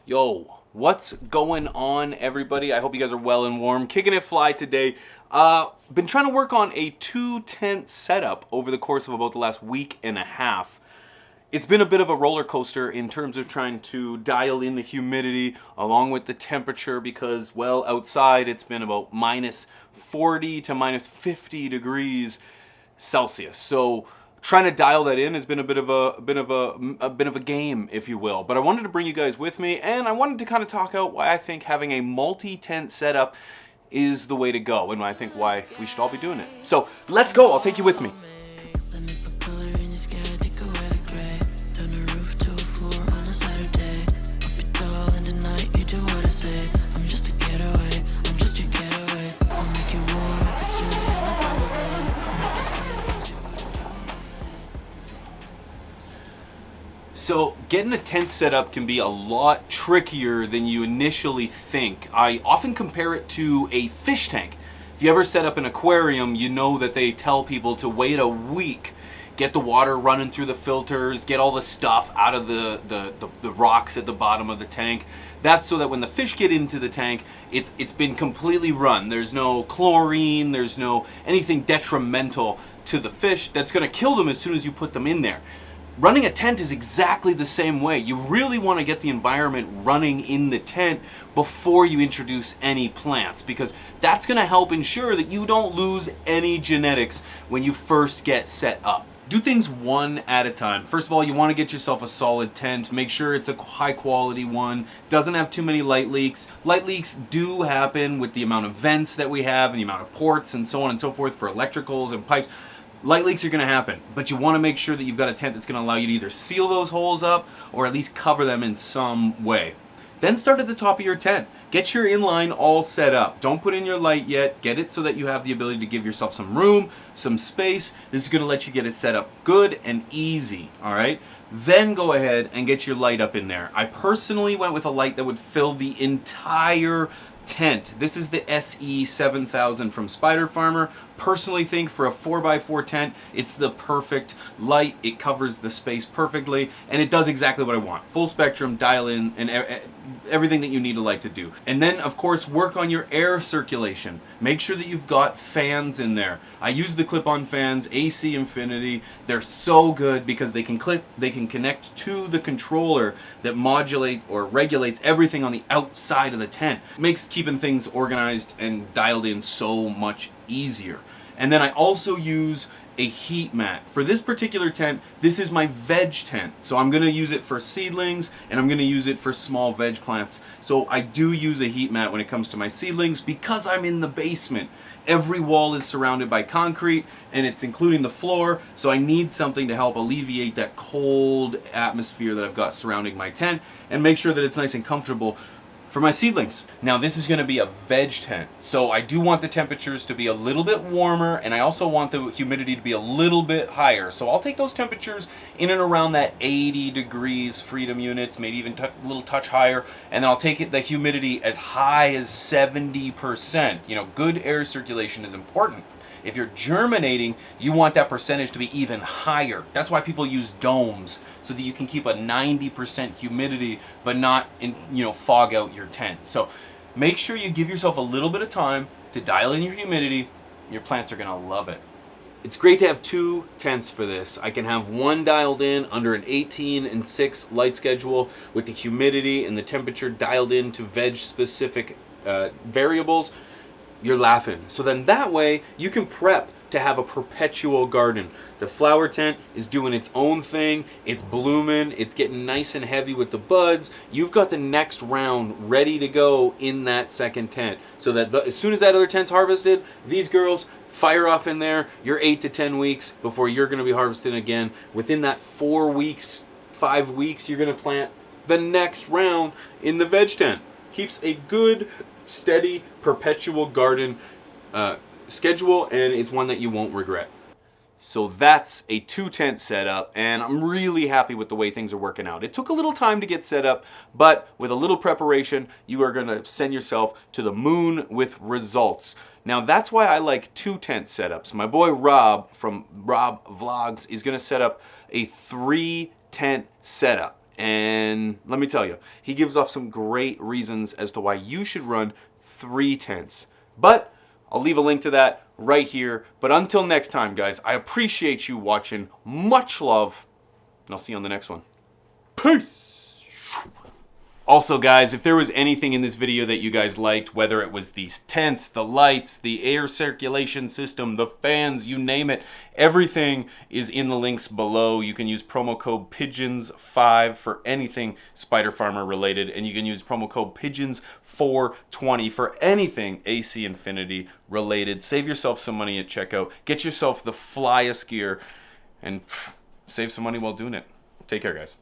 Yo, what's going on, everybody? I hope you guys are well and warm. Kicking it fly today. Been trying to work on a 2-tent setup over the course of about the last week and a half. It's been a bit of a roller coaster in terms of trying to dial in the humidity along with the temperature because, well, outside it's been about minus 40 to minus 50 degrees Celsius. So trying to dial that in has been a bit of a game, if you will. But I wanted to bring you guys with me, and I wanted to kind of talk out why I think having a multi-tent setup is the way to go, and I think why we should all be doing it. So let's go. I'll take you with me. So getting a tent set up can be a lot trickier than you initially think. I often compare it to a fish tank. If you ever set up an aquarium, you know that they tell people to wait a week, get the water running through the filters, get all the stuff out of the rocks at the bottom of the tank. That's so that when the fish get into the tank, it's been completely run. There's no chlorine, there's no anything detrimental to the fish that's gonna kill them as soon as you put them in there. Running a tent is exactly the same way. You really want to get the environment running in the tent before you introduce any plants, because that's going to help ensure that you don't lose any genetics when you first get set up. Do things one at a time. First of all, you want to get yourself a solid tent. Make sure it's a high quality one. Doesn't have too many light leaks. Light leaks do happen with the amount of vents that we have and the amount of ports and so on and so forth for electricals and pipes. Light leaks are going to happen, but you want to make sure that you've got a tent that's going to allow you to either seal those holes up or at least cover them in some way. Then start at the top of your tent. Get your inline all set up. Don't put in your light yet. Get it so that you have the ability to give yourself some room, some space. This is going to let you get it set up good and easy, all right? Then go ahead and get your light up in there. I personally went with a light that would fill the entire tent. This is the SE7000 from Spider Farmer. Personally think for a 4x4 tent, it's the perfect light. It covers the space perfectly, and it does exactly what I want. Full spectrum, dial in, and everything that you need a light to do. And then, of course, work on your air circulation. Make sure that you've got fans in there. I use the clip-on fans, AC Infinity. They're so good because they can connect to the controller that modulate or regulates everything on the outside of the tent. It makes keeping things organized and dialed in so much easier. And then I also use a heat mat. For this particular tent, this is my veg tent. So I'm gonna use it for seedlings and I'm gonna use it for small veg plants. So I do use a heat mat when it comes to my seedlings because I'm in the basement. Every wall is surrounded by concrete and it's including the floor. So I need something to help alleviate that cold atmosphere that I've got surrounding my tent and make sure that it's nice and comfortable for my seedlings. Now this is going to be a veg tent, so I do want the temperatures to be a little bit warmer, and I also want the humidity to be a little bit higher. So I'll take those temperatures in and around that 80 degrees Freedom units, maybe even a little touch higher, and then I'll take the humidity as high as 70%. You know, good air circulation is important. If you're germinating, you want that percentage to be even higher. That's why people use domes, so that you can keep a 90% humidity, but not fog out your tent. So make sure you give yourself a little bit of time to dial in your humidity. Your plants are gonna love it. It's great to have two tents for this. I can have one dialed in under an 18 and 6 light schedule with the humidity and the temperature dialed in to veg specific variables. You're laughing. So then that way you can prep to have a perpetual garden. The flower tent is doing its own thing. It's blooming. It's getting nice and heavy with the buds. You've got the next round ready to go in that second tent. So that as soon as that other tent's harvested, these girls fire off in there. You're 8 to 10 weeks before you're going to be harvesting again. Within that 4 weeks, 5 weeks, you're going to plant the next round in the veg tent. Keeps a good, steady, perpetual garden schedule, and it's one that you won't regret. So that's a 2-tent setup, and I'm really happy with the way things are working out. It took a little time to get set up, but with a little preparation, you are gonna send yourself to the moon with results. Now that's why I like 2-tent setups. My boy Rob from Rob Vlogs is gonna set up a 3-tent setup. And let me tell you, he gives off some great reasons as to why you should run 3 tents. But I'll leave a link to that right here. But until next time, guys, I appreciate you watching. Much love, and I'll see you on the next one. Peace! Also, guys, if there was anything in this video that you guys liked, whether it was these tents, the lights, the air circulation system, the fans, you name it, everything is in the links below. You can use promo code PIGEONS5 for anything Spider Farmer related, and you can use promo code PIGEONS420 for anything AC Infinity related. Save yourself some money at checkout. Get yourself the flyest gear, and save some money while doing it. Take care, guys.